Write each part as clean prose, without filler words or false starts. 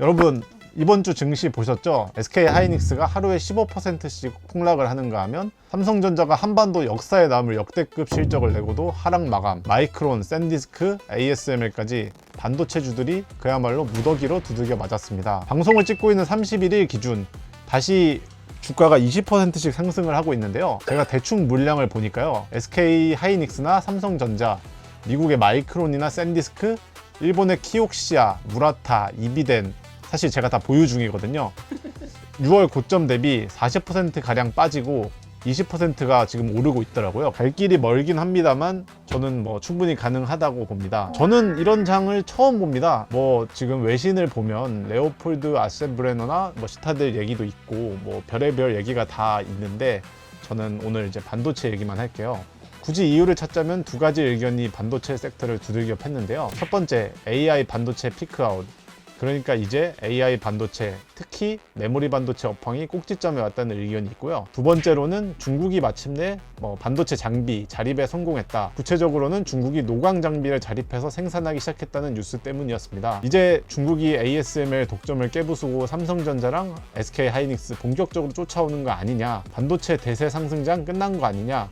여러분 이번 주 증시 보셨죠? SK 하이닉스가 하루에 15%씩 폭락을 하는가 하면 삼성전자가 한반도 역사에 남을 역대급 실적을 내고도 하락 마감, 마이크론, 샌디스크, ASML까지 반도체주들이 그야말로 무더기로 두들겨 맞았습니다. 방송을 찍고 있는 31일 기준 다시 주가가 20%씩 상승을 하고 있는데요. 제가 대충 물량을 보니까요, SK 하이닉스나 삼성전자, 미국의 마이크론이나 샌디스크, 일본의 키옥시아, 무라타, 이비덴, 사실 제가 다 보유 중이거든요. 6월 고점 대비 40%가량 빠지고 20%가 지금 오르고 있더라고요. 갈 길이 멀긴 합니다만 저는 뭐 충분히 가능하다고 봅니다. 저는 이런 장을 처음 봅니다. 뭐 지금 외신을 보면 레오폴드 아셈브레너나 뭐 시타델 얘기도 있고 뭐 별의별 얘기가 다 있는데 저는 오늘 이제 반도체 얘기만 할게요. 굳이 이유를 찾자면 두 가지 의견이 반도체 섹터를 두들겨 팼는데요. 첫 번째, AI 반도체 피크아웃. 그러니까 이제 AI 반도체, 특히 메모리 반도체 업황이 꼭지점에 왔다는 의견이 있고요. 두 번째로는 중국이 마침내 반도체 장비 자립에 성공했다. 구체적으로는 중국이 노광 장비를 자립해서 생산하기 시작했다는 뉴스 때문이었습니다. 이제 중국이 ASML 독점을 깨부수고 삼성전자랑 SK 하이닉스 본격적으로 쫓아오는 거 아니냐, 반도체 대세 상승장 끝난 거 아니냐,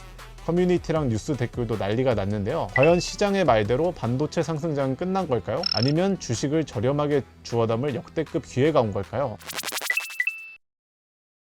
커뮤니티랑 뉴스 댓글도 난리가 났는데요. 과연 시장의 말대로 반도체 상승장은 끝난 걸까요? 아니면 주식을 저렴하게 주워 담을 역대급 기회가 온 걸까요?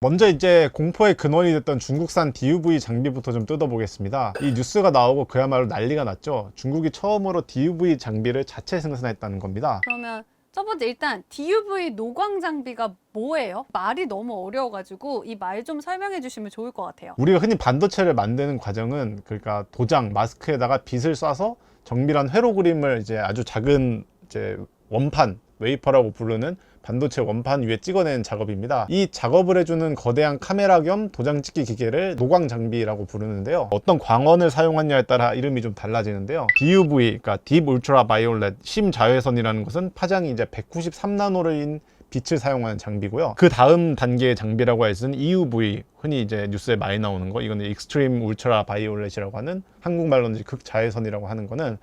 먼저 이제 공포의 근원이 됐던 중국산 DUV 장비부터 좀 뜯어보겠습니다. 이 뉴스가 나오고 그야말로 난리가 났죠. 중국이 처음으로 DUV 장비를 자체 생산했다는 겁니다. 그러면 첫 번째 일단 DUV 노광 장비가 뭐예요? 말이 너무 어려워가지고 이 말 좀 설명해 주시면 좋을 것 같아요. 우리가 흔히 반도체를 만드는 과정은 그러니까 도장, 마스크에다가 빛을 쏴서 정밀한 회로 그림을 이제 아주 작은 이제 원판, 웨이퍼라고 부르는 반도체 원판 위에 찍어내는 작업입니다. 이 작업을 해주는 거대한 카메라 겸 도장 찍기 기계를 노광 장비라고 부르는데요. 어떤 광원을 사용하냐에 따라 이름이 좀 달라지는데요. DUV, 그러니까 Deep Ultra Violet, 심자외선이라는 것은 파장이 이제 193나노인 빛을 사용하는 장비고요. 그 다음 단계의 장비라고 할 수는 EUV, 흔히 이제 뉴스에 많이 나오는 거, 이거는 Extreme Ultra Violet이라고 하는, 한국말로는 극자외선이라고 하는 거는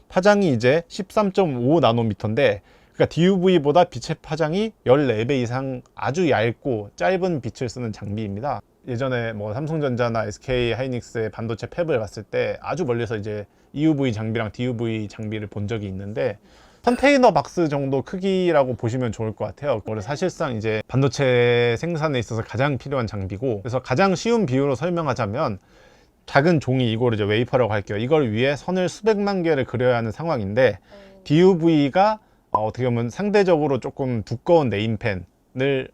파장이 이제 13.5나노미터인데, 그러니까 DUV보다 빛의 파장이 14배 이상 아주 얇고 짧은 빛을 쓰는 장비입니다. 예전에 뭐 삼성전자나 SK 하이닉스의 반도체 팹을 봤을 때 아주 멀리서 이제 EUV 장비랑 DUV 장비를 본 적이 있는데, 컨테이너 박스 정도 크기라고 보시면 좋을 것 같아요. 그거를 사실상 이제 반도체 생산에 있어서 가장 필요한 장비고, 그래서 가장 쉬운 비유로 설명하자면 작은 종이, 이거를 이제 웨이퍼라고 할게요. 이걸 위에 선을 수백만 개를 그려야 하는 상황인데, DUV가 어떻게 보면 상대적으로 조금 두꺼운 네임펜을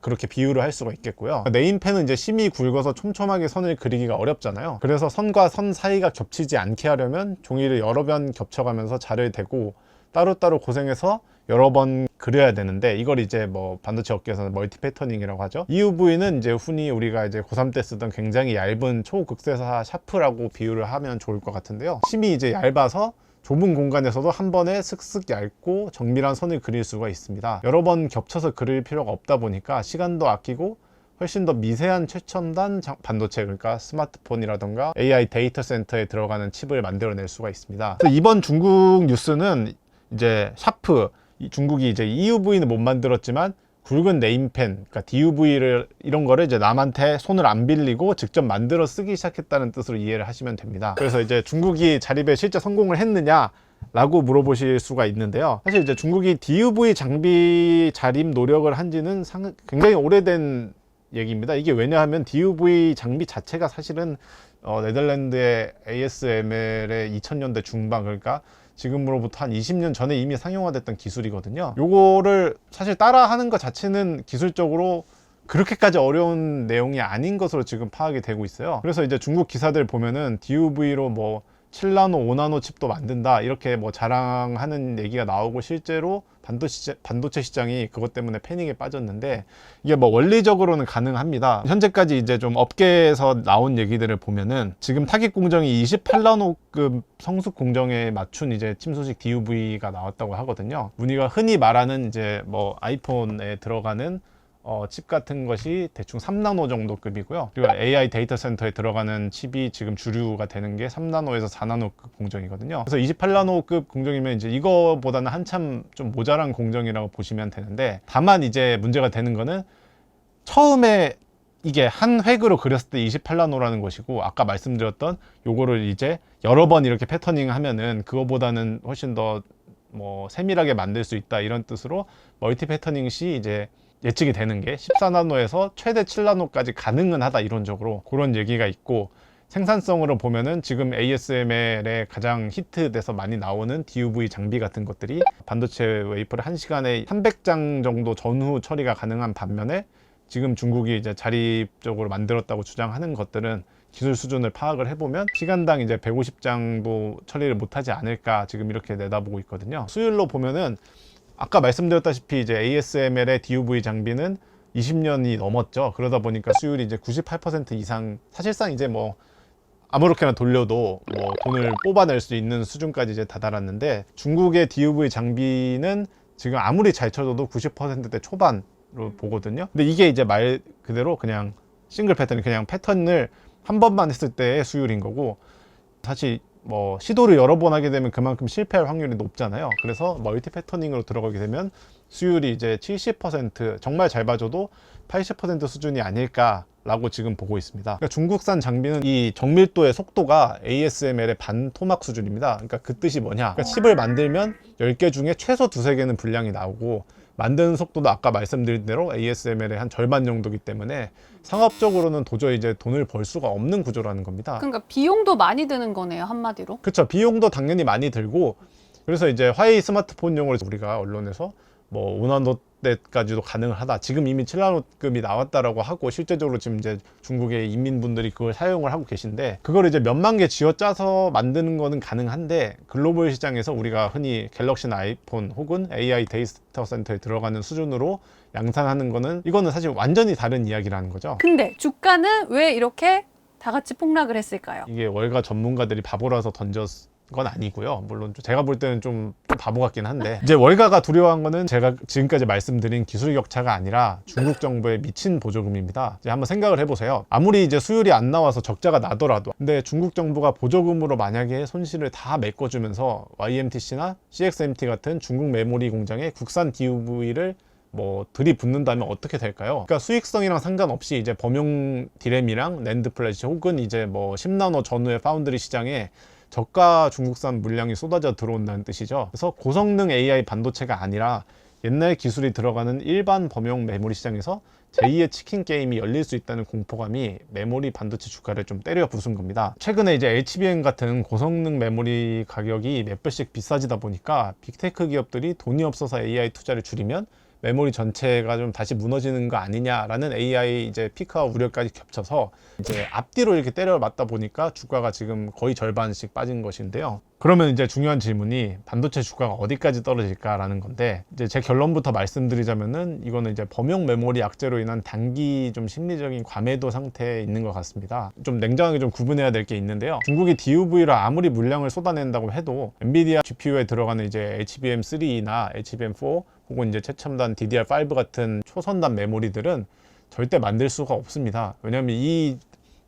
그렇게 비유를 할 수가 있겠고요. 네임펜은 이제 심이 굵어서 촘촘하게 선을 그리기가 어렵잖아요. 그래서 선과 선 사이가 겹치지 않게 하려면 종이를 여러 번 겹쳐가면서 자를 대고 따로따로 고생해서 여러 번 그려야 되는데, 이걸 이제 뭐 반도체 업계에서는 멀티 패터닝이라고 하죠. EUV는 이제 흔히 우리가 이제 고3 때 쓰던 굉장히 얇은 초극세사 샤프라고 비유를 하면 좋을 것 같은데요. 심이 이제 얇아서 좁은 공간에서도 한 번에 슥슥 얇고 정밀한 선을 그릴 수가 있습니다. 여러 번 겹쳐서 그릴 필요가 없다 보니까 시간도 아끼고 훨씬 더 미세한 최첨단 반도체, 그러니까 스마트폰이라던가 AI 데이터 센터에 들어가는 칩을 만들어낼 수가 있습니다. 그래서 이번 중국 뉴스는 이제 샤프, 중국이 이제 EUV는 못 만들었지만 굵은 네임펜, 그러니까 DUV를 이런 거를 이제 남한테 손을 안 빌리고 직접 만들어 쓰기 시작했다는 뜻으로 이해를 하시면 됩니다. 그래서 이제 중국이 자립에 실제 성공을 했느냐 라고 물어보실 수가 있는데요. 사실 이제 중국이 DUV 장비 자립 노력을 한지는 굉장히 오래된 얘기입니다. 이게 왜냐하면 DUV 장비 자체가 사실은 네덜란드의 ASML의 2000년대 중반, 그러니까 지금으로부터 한 20년 전에 이미 상용화됐던 기술이거든요. 요거를 사실 따라하는 것 자체는 기술적으로 그렇게까지 어려운 내용이 아닌 것으로 지금 파악이 되고 있어요. 그래서 이제 중국 기사들 보면은 DUV로 뭐 7나노, 5나노 칩도 만든다, 이렇게 뭐 자랑하는 얘기가 나오고, 실제로 반도체 시장이 그것 때문에 패닉에 빠졌는데, 이게 뭐 원리적으로는 가능합니다. 현재까지 이제 좀 업계에서 나온 얘기들을 보면은 지금 타깃 공정이 28나노급 성숙 공정에 맞춘 이제 침소식 DUV가 나왔다고 하거든요. 우리가 흔히 말하는 이제 뭐 아이폰에 들어가는 칩 같은 것이 대충 3나노 정도 급이고요. 그리고 AI 데이터 센터에 들어가는 칩이 지금 주류가 되는 게 3나노에서 4나노급 공정이거든요. 그래서 28나노급 공정이면 이제 이거보다는 한참 좀 모자란 공정이라고 보시면 되는데, 다만 이제 문제가 되는 거는 처음에 이게 한 획으로 그렸을 때 28나노라는 것이고, 아까 말씀드렸던 요거를 이제 여러 번 이렇게 패터닝 하면은 그거보다는 훨씬 더 뭐 세밀하게 만들 수 있다, 이런 뜻으로 멀티 패터닝 시 이제 예측이 되는 게 14나노에서 최대 7나노까지 가능은 하다, 이론적으로 그런 얘기가 있고, 생산성으로 보면은 지금 ASML에 가장 히트돼서 많이 나오는 DUV 장비 같은 것들이 반도체 웨이퍼를 1시간에 300장 정도 전후 처리가 가능한 반면에, 지금 중국이 이제 자립적으로 만들었다고 주장하는 것들은 기술 수준을 파악을 해보면 시간당 이제 150장도 처리를 못하지 않을까, 지금 이렇게 내다보고 있거든요. 수율로 보면은 아까 말씀드렸다시피 이제 ASML의 DUV 장비는 20년이 넘었죠. 그러다 보니까 수율이 이제 98% 이상, 사실상 이제 뭐 아무렇게나 돌려도 뭐 돈을 뽑아낼 수 있는 수준까지 이제 다다랐는데, 중국의 DUV 장비는 지금 아무리 잘 쳐줘도 90%대 초반으로 보거든요. 근데 이게 이제 말 그대로 그냥 싱글 패턴, 그냥 패턴을 한 번만 했을 때의 수율인 거고, 사실 뭐 시도를 여러 번 하게 되면 그만큼 실패할 확률이 높잖아요. 그래서 멀티 패터닝으로 들어가게 되면 수율이 이제 70%, 정말 잘 봐줘도 80% 수준이 아닐까라고 지금 보고 있습니다. 그러니까 중국산 장비는 이 정밀도의 속도가 ASML의 반 토막 수준입니다. 그러니까 그 뜻이 뭐냐? 그러니까 칩을 만들면 10개 중에 최소 2~3개는 불량이 나오고, 만드는 속도도 아까 말씀드린 대로 ASML의 한 절반 정도이기 때문에 상업적으로는 도저히 이제 돈을 벌 수가 없는 구조라는 겁니다. 그러니까 비용도 많이 드는 거네요, 한마디로. 그렇죠. 비용도 당연히 많이 들고, 그래서 이제 화웨이 스마트폰용으로 우리가 언론에서 뭐 5나노대까지도 가능하다, 지금 이미 7나노급이 나왔다라고 하고, 실제적으로 지금 이제 중국의 인민분들이 그걸 사용을 하고 계신데, 그걸 이제 몇만 개 쥐어짜서 만드는 거는 가능한데, 글로벌 시장에서 우리가 흔히 갤럭시나 아이폰 혹은 AI 데이터 센터에 들어가는 수준으로 양산하는 거는, 이거는 사실 완전히 다른 이야기라는 거죠. 근데 주가는 왜 이렇게 다 같이 폭락을 했을까요? 이게 월가 전문가들이 바보라서 던졌 건 아니고요. 물론 제가 볼 때는 좀 바보 같긴 한데, 이제 월가가 두려워한 거는 제가 지금까지 말씀드린 기술 격차가 아니라 중국 정부의 미친 보조금입니다. 이제 한번 생각을 해보세요. 아무리 이제 수율이 안 나와서 적자가 나더라도, 근데 중국 정부가 보조금으로 만약에 손실을 다 메꿔주면서 YMTC나 CXMT 같은 중국 메모리 공장에 국산 DUV를 뭐 들이붓는다면 어떻게 될까요? 그러니까 수익성이랑 상관없이 이제 범용 디램이랑 낸드 플래시 혹은 이제 뭐 10나노 전후의 파운드리 시장에 저가 중국산 물량이 쏟아져 들어온다는 뜻이죠. 그래서 고성능 AI 반도체가 아니라 옛날 기술이 들어가는 일반 범용 메모리 시장에서 제2의 치킨 게임이 열릴 수 있다는 공포감이 메모리 반도체 주가를 좀 때려 부순 겁니다. 최근에 이제 HBM 같은 고성능 메모리 가격이 몇 배씩 비싸지다 보니까 빅테크 기업들이 돈이 없어서 AI 투자를 줄이면 메모리 전체가 좀 다시 무너지는 거 아니냐라는 AI 이제 피크와 우려까지 겹쳐서 이제 앞뒤로 이렇게 때려 맞다 보니까 주가가 지금 거의 절반씩 빠진 것인데요. 그러면 이제 중요한 질문이 반도체 주가가 어디까지 떨어질까라는 건데, 이제 제 결론부터 말씀드리자면은 이거는 이제 범용 메모리 악재로 인한 단기 좀 심리적인 과매도 상태에 있는 것 같습니다. 좀 냉정하게 좀 구분해야 될 게 있는데요. 중국이 DUV로 아무리 물량을 쏟아낸다고 해도 엔비디아 GPU에 들어가는 이제 HBM3나 HBM4 혹은 이제 최첨단 DDR5 같은 초선단 메모리들은 절대 만들 수가 없습니다. 왜냐하면 이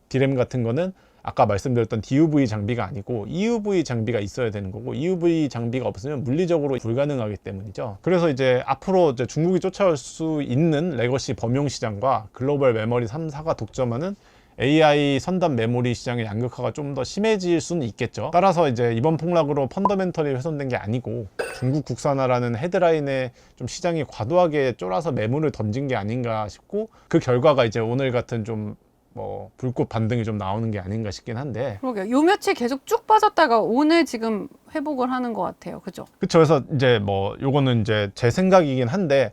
디램 같은 거는 아까 말씀드렸던 DUV 장비가 아니고 EUV 장비가 있어야 되는 거고, EUV 장비가 없으면 물리적으로 불가능하기 때문이죠. 그래서 이제 앞으로 이제 중국이 쫓아올 수 있는 레거시 범용 시장과 글로벌 메모리 3사가 독점하는 AI 선단 메모리 시장의 양극화가 좀 더 심해질 수는 있겠죠. 따라서 이제 이번 폭락으로 펀더멘털이 훼손된 게 아니고 중국 국산화라는 헤드라인에 좀 시장이 과도하게 쫄아서 매물을 던진 게 아닌가 싶고, 그 결과가 이제 오늘 같은 좀 뭐 불꽃 반등이 좀 나오는 게 아닌가 싶긴 한데. 그러게요. 요 며칠 계속 쭉 빠졌다가 오늘 지금 회복을 하는 것 같아요. 그죠? 그쵸. 그래서 이제 뭐 요거는 이제 제 생각이긴 한데,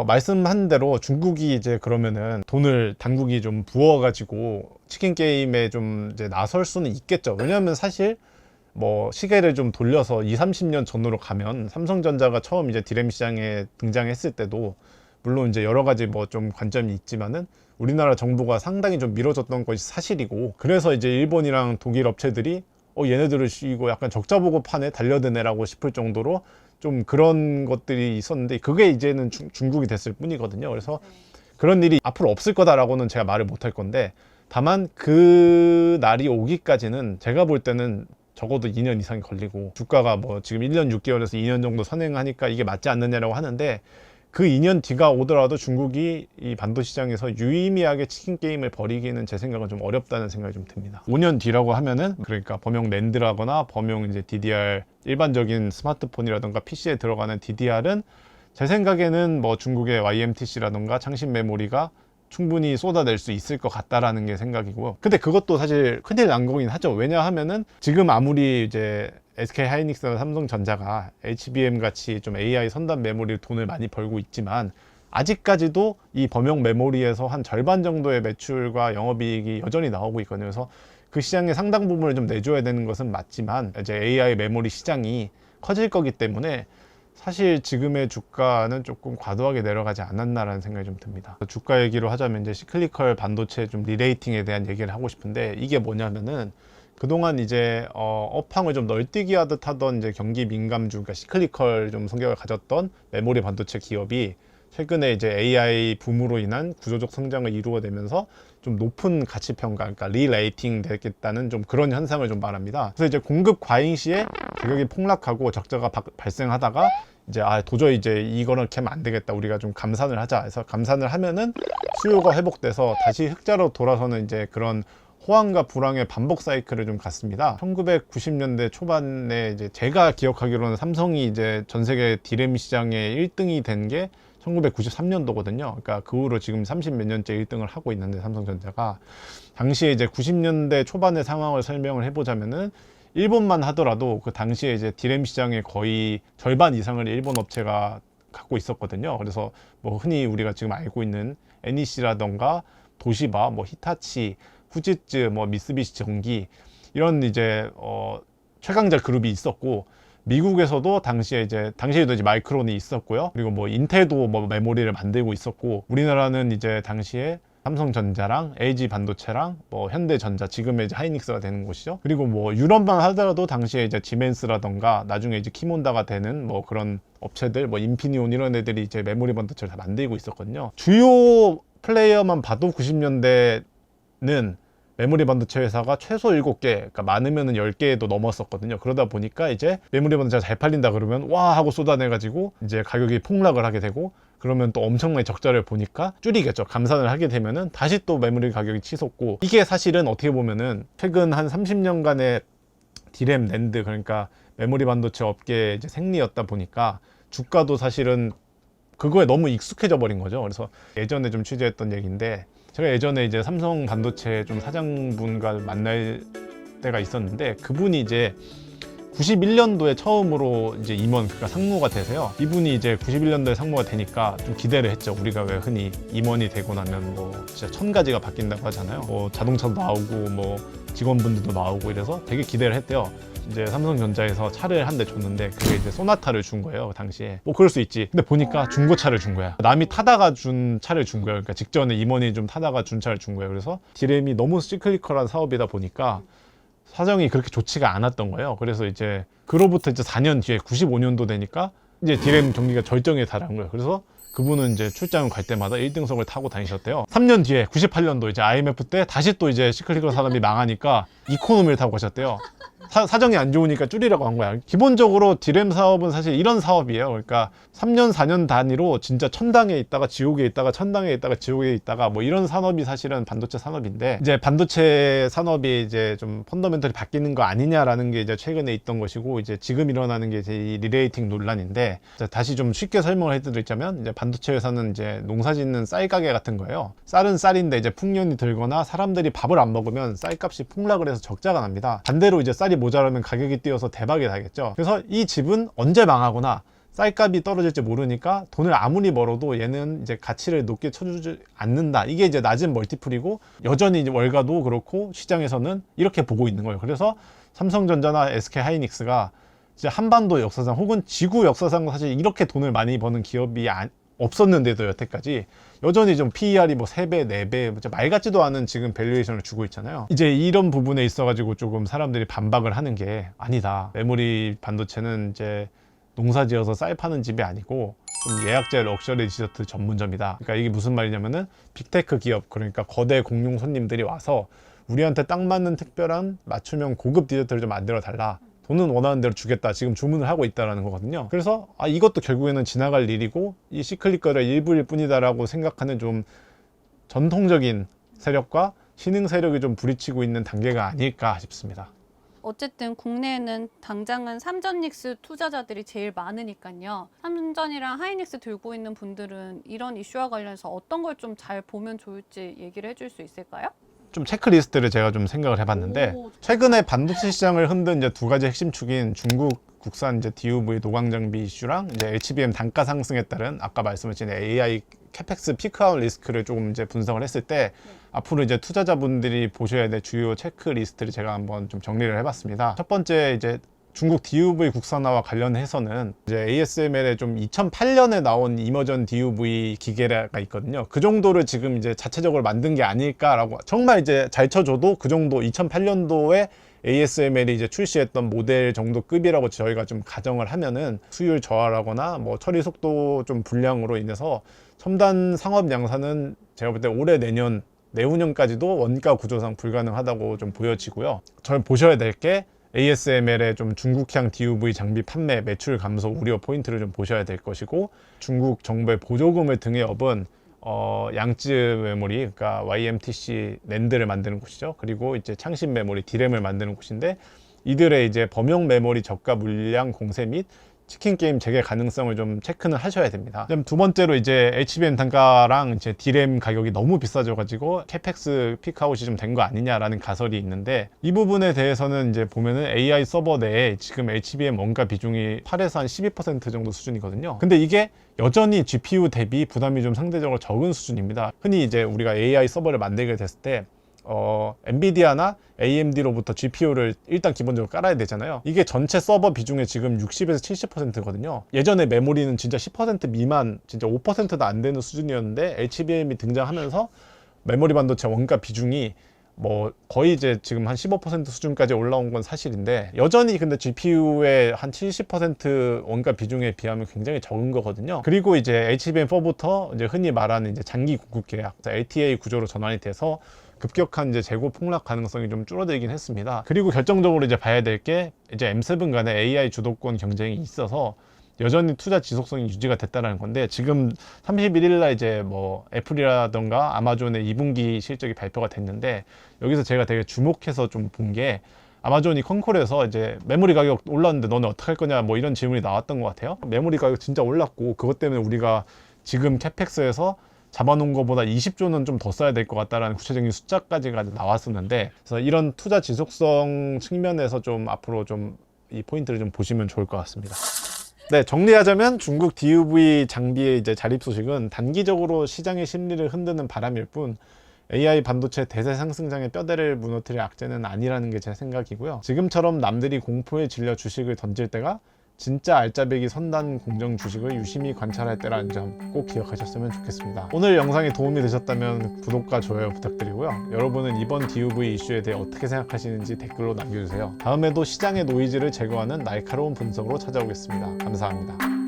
말씀한 대로 중국이 이제 그러면은 돈을 당국이 좀 부어가지고 치킨 게임에 좀 이제 나설 수는 있겠죠. 왜냐하면 사실 뭐 시계를 좀 돌려서 20~30년 전으로 가면 삼성전자가 처음 이제 디램 시장에 등장했을 때도 물론 이제 여러 가지 뭐 좀 관점이 있지만은 우리나라 정부가 상당히 좀 밀어줬던 것이 사실이고, 그래서 이제 일본이랑 독일 업체들이 얘네들을 이거 약간 적자 보고 판에 달려드네라고 싶을 정도로 좀 그런 것들이 있었는데, 그게 이제는 중국이 됐을 뿐이거든요. 그래서 그런 일이 앞으로 없을 거다라고는 제가 말을 못 할 건데, 다만 그 날이 오기까지는 제가 볼 때는 적어도 2년 이상이 걸리고, 주가가 뭐 지금 1년 6개월에서 2년 정도 선행하니까 이게 맞지 않느냐라고 하는데, 그 2년 뒤가 오더라도 중국이 이 반도 시장에서 유의미하게 치킨 게임을 벌이기는 제 생각은 좀 어렵다는 생각이 좀 듭니다. 5년 뒤라고 하면은, 그러니까 범용 낸드라거나 범용 이제 DDR, 일반적인 스마트폰이라든가 PC에 들어가는 DDR은 제 생각에는 뭐 중국의 YMTC라든가 창신 메모리가 충분히 쏟아낼 수 있을 것 같다라는 게 생각이고요. 근데 그것도 사실 큰일 난 거긴 하죠. 왜냐하면은 지금 아무리 이제 SK 하이닉스나 삼성전자가 HBM 같이 좀 AI 선단 메모리를 돈을 많이 벌고 있지만, 아직까지도 이 범용 메모리에서 한 절반 정도의 매출과 영업이익이 여전히 나오고 있거든요. 그래서 그 시장의 상당 부분을 좀 내줘야 되는 것은 맞지만, 이제 AI 메모리 시장이 커질 거기 때문에 사실 지금의 주가는 조금 과도하게 내려가지 않았나라는 생각이 좀 듭니다. 주가 얘기로 하자면 이제 시클리컬 반도체 좀 리레이팅에 대한 얘기를 하고 싶은데, 이게 뭐냐면은 그동안 이제 업황을 좀 널뛰기 하듯 하던 이제 경기 민감주, 그러니까 시클리컬 좀 성격을 가졌던 메모리 반도체 기업이 최근에 이제 AI 붐으로 인한 구조적 성장을 이루어내면서 좀 높은 가치 평가, 그러니까 리레이팅 되겠다는 좀 그런 현상을 좀 말합니다. 그래서 이제 공급 과잉 시에 가격이 폭락하고 적자가 발생하다가 이제 도저히 이제 이거는 캐면 안 되겠다, 우리가 좀 감산을 하자 해서 감산을 하면은 수요가 회복돼서 다시 흑자로 돌아서는 이제 그런 호황과 불황의 반복 사이클을 좀 갔습니다. 1990년대 초반에 이제 제가 기억하기로는 삼성이 이제 전 세계 디램 시장의 1등이 된 게 1993년도거든요. 그러니까 그 후로 지금 30몇 년째 1등을 하고 있는데, 삼성전자가 당시에 이제 90년대 초반의 상황을 설명을 해보자면은, 일본만 하더라도 그 당시에 이제 디램 시장의 거의 절반 이상을 일본 업체가 갖고 있었거든요. 그래서 뭐 흔히 우리가 지금 알고 있는 NEC라던가 도시바, 뭐 히타치, 후지츠, 뭐 미쓰비시 전기, 이런 이제 최강자 그룹이 있었고, 미국에서도 당시에도 이제 마이크론이 있었고요. 그리고 뭐 인텔도 뭐 메모리를 만들고 있었고, 우리나라는 이제 당시에 삼성전자랑 LG 반도체랑 뭐 현대전자, 지금의 이제 하이닉스가 되는 곳이죠. 그리고 뭐 유럽만 하더라도 당시에 이제 지멘스라던가 나중에 이제 키몬다가 되는 뭐 그런 업체들, 뭐 인피니온 이런 애들이 이제 메모리 반도체를 다 만들고 있었거든요. 주요 플레이어만 봐도 90년대는 메모리 반도체 회사가 최소 7개, 그러니까 많으면은 10개도 넘었었거든요. 그러다 보니까 이제 메모리 반도체가 잘 팔린다 그러면 와 하고 쏟아내가지고 이제 가격이 폭락을 하게 되고, 그러면 또 엄청나게 적자를 보니까 줄이겠죠. 감산을 하게 되면은 다시 또 메모리 가격이 치솟고, 이게 사실은 어떻게 보면은 최근 한 30년간의 디램, 낸드, 그러니까 메모리 반도체 업계의 이제 생리였다 보니까 주가도 사실은 그거에 너무 익숙해져 버린 거죠. 그래서 예전에 좀 취재했던 얘기인데, 제가 예전에 이제 삼성 반도체 좀 사장분과 만날 때가 있었는데, 그분이 이제 91년도에 처음으로 이제 임원, 그러니까 상무가 되세요. 이분이 이제 91년도에 상무가 되니까 좀 기대를 했죠. 우리가 왜 흔히 임원이 되고 나면 뭐 진짜 1000가지가 바뀐다고 하잖아요. 뭐 자동차도 나오고 뭐 직원분들도 나오고, 이래서 되게 기대를 했대요. 이제 삼성전자에서 차를 한 대 줬는데 그게 이제 소나타를 준 거예요. 그 당시에 뭐 그럴 수 있지. 근데 보니까 중고차를 준 거야. 남이 타다가 준 차를 준 거예요. 그러니까 직전에 임원이 좀 타다가 준 차를 준 거예요. 그래서 디램이 너무 시클리컬한 사업이다 보니까 사정이 그렇게 좋지가 않았던 거예요. 그래서 이제 그로부터 이제 4년 뒤에 95년도 되니까 이제 디램 경기가 절정에 달한 거예요. 그래서 그분은 이제 출장을 갈 때마다 1등석을 타고 다니셨대요. 3년 뒤에 98년도 이제 IMF 때 다시 또 이제 시클리컬 산업이 망하니까 이코노미를 타고 가셨대요. 사정이 안 좋으니까 줄이라고 한 거야. 기본적으로 디램 사업은 사실 이런 사업이에요. 그러니까 3년 4년 단위로 진짜 천당에 있다가 지옥에 있다가 천당에 있다가 지옥에 있다가 뭐 이런 산업이 사실은 반도체 산업인데, 이제 반도체 산업이 이제 좀 펀더멘털이 바뀌는 거 아니냐라는 게 이제 최근에 있던 것이고, 이제 지금 일어나는 게 이제 이 리레이팅 논란인데, 다시 좀 쉽게 설명을 해드리자면, 이제 반도체 회사는 이제 농사 짓는 쌀 가게 같은 거예요. 쌀은 쌀인데 이제 풍년이 들거나 사람들이 밥을 안 먹으면 쌀값이 폭락을 해서 적자가 납니다. 반대로 이제 쌀이 모자라면 가격이 뛰어서 대박이 나겠죠. 그래서 이 집은 언제 망하거나 쌀값이 떨어질지 모르니까 돈을 아무리 벌어도 얘는 이제 가치를 높게 쳐주지 않는다. 이게 이제 낮은 멀티플이고, 여전히 이제 월가도 그렇고 시장에서는 이렇게 보고 있는 거예요. 그래서 삼성전자나 SK 하이닉스가 이제 한반도 역사상 혹은 지구 역사상 사실 이렇게 돈을 많이 버는 기업이 없었는데도 여태까지 여전히 좀 PER이 뭐 3배, 4배, 말 같지도 않은 지금 밸류에이션을 주고 있잖아요. 이제 이런 부분에 있어가지고 조금 사람들이 반박을 하는 게, 아니다. 메모리 반도체는 이제 농사 지어서 쌀 파는 집이 아니고 좀 예약제 럭셔리 디저트 전문점이다. 그러니까 이게 무슨 말이냐면은 빅테크 기업, 그러니까 거대 공룡 손님들이 와서 우리한테 딱 맞는 특별한 맞춤형 고급 디저트를 좀 만들어 달라. 돈은 원하는 대로 주겠다. 지금 주문을 하고 있다라는 거거든요. 그래서 이것도 결국에는 지나갈 일이고 이 시클릿 거래 일부일 뿐이다라고 생각하는 좀 전통적인 세력과 신흥 세력이 좀 부딪히고 있는 단계가 아닐까 싶습니다. 어쨌든 국내에는 당장은 삼전닉스 투자자들이 제일 많으니까요. 삼전이랑 하이닉스 들고 있는 분들은 이런 이슈와 관련해서 어떤 걸 좀 잘 보면 좋을지 얘기를 해줄 수 있을까요? 좀 체크리스트를 제가 좀 생각을 해봤는데 최근에 반도체 시장을 흔든 이제 두 가지 핵심 축인 중국 국산 이제 DUV 노광 장비 이슈랑 이제 HBM 단가 상승에 따른 아까 말씀하신 AI 캐펙스 피크아웃 리스크를 조금 이제 분석을 했을 때 앞으로 이제 투자자분들이 보셔야 될 주요 체크리스트를 제가 한번 좀 정리를 해봤습니다. 첫 번째 이제 중국 DUV 국산화와 관련해서는 이제 ASML에 좀 2008년에 나온 이머전 DUV 기계가 있거든요. 그 정도를 지금 이제 자체적으로 만든 게 아닐까라고, 정말 이제 잘 쳐줘도 그 정도 2008년도에 ASML이 이제 출시했던 모델 정도 급이라고 저희가 좀 가정을 하면은 수율 저하라거나 뭐 처리 속도 좀 불량으로 인해서 첨단 상업 양산은 제가 볼 때 올해 내년 내후년까지도 원가 구조상 불가능하다고 좀 보여지고요. 저희 보셔야 될 게 ASML의 좀 중국향 DUV 장비 판매 매출 감소 우려 포인트를 좀 보셔야 될 것이고, 중국 정부의 보조금을 등에 업은 양쯔 메모리, 그러니까 YMTC 낸드를 만드는 곳이죠. 그리고 이제 창신 메모리 D램을 만드는 곳인데, 이들의 이제 범용 메모리 저가 물량 공세 및 치킨 게임 재개 가능성을 좀 체크는 하셔야 됩니다. 그다음 두 번째로 이제 HBM 단가랑 이제 D램 가격이 너무 비싸져가지고 캐펙스 피크아웃이 좀 된 거 아니냐라는 가설이 있는데, 이 부분에 대해서는 이제 보면은 AI 서버 내에 지금 HBM 원가 비중이 8에서 한 12% 정도 수준이거든요. 근데 이게 여전히 GPU 대비 부담이 좀 상대적으로 적은 수준입니다. 흔히 이제 우리가 AI 서버를 만들게 됐을 때 엔비디아나 AMD로부터 GPU를 일단 기본적으로 깔아야 되잖아요. 이게 전체 서버 비중의 지금 60에서 70%거든요. 예전에 메모리는 진짜 10% 미만, 진짜 5%도 안 되는 수준이었는데 HBM이 등장하면서 메모리 반도체 원가 비중이 뭐 거의 이제 지금 한 15% 수준까지 올라온 건 사실인데, 여전히 근데 GPU의 한 70% 원가 비중에 비하면 굉장히 적은 거거든요. 그리고 이제 HBM4부터 이제 흔히 말하는 이제 장기 공급 계약, LTA 구조로 전환이 돼서 급격한 이제 재고 폭락 가능성이 좀 줄어들긴 했습니다. 그리고 결정적으로 이제 봐야 될 게 이제 M7 간의 AI 주도권 경쟁이 있어서 여전히 투자 지속성이 유지가 됐다는 건데, 지금 31일 날 이제 뭐 애플이라던가 아마존의 2분기 실적이 발표가 됐는데, 여기서 제가 되게 주목해서 좀 본 게, 아마존이 컨콜에서 이제 메모리 가격 올랐는데 너네 어떡할 거냐 뭐 이런 질문이 나왔던 것 같아요. 메모리 가격 진짜 올랐고 그것 때문에 우리가 지금 캐펙스에서 잡아놓은 것보다 20조는 좀 더 써야 될 것 같다라는 구체적인 숫자까지가 나왔었는데, 그래서 이런 투자 지속성 측면에서 좀 앞으로 좀 이 포인트를 좀 보시면 좋을 것 같습니다. 네, 정리하자면 중국 DUV 장비의 이제 자립 소식은 단기적으로 시장의 심리를 흔드는 바람일 뿐 AI 반도체 대세 상승장의 뼈대를 무너뜨릴 악재는 아니라는 게 제 생각이고요. 지금처럼 남들이 공포에 질려 주식을 던질 때가 진짜 알짜배기 선단 공정 주식을 유심히 관찰할 때라는 점 꼭 기억하셨으면 좋겠습니다. 오늘 영상이 도움이 되셨다면 구독과 좋아요 부탁드리고요. 여러분은 이번 DUV 이슈에 대해 어떻게 생각하시는지 댓글로 남겨주세요. 다음에도 시장의 노이즈를 제거하는 날카로운 분석으로 찾아오겠습니다. 감사합니다.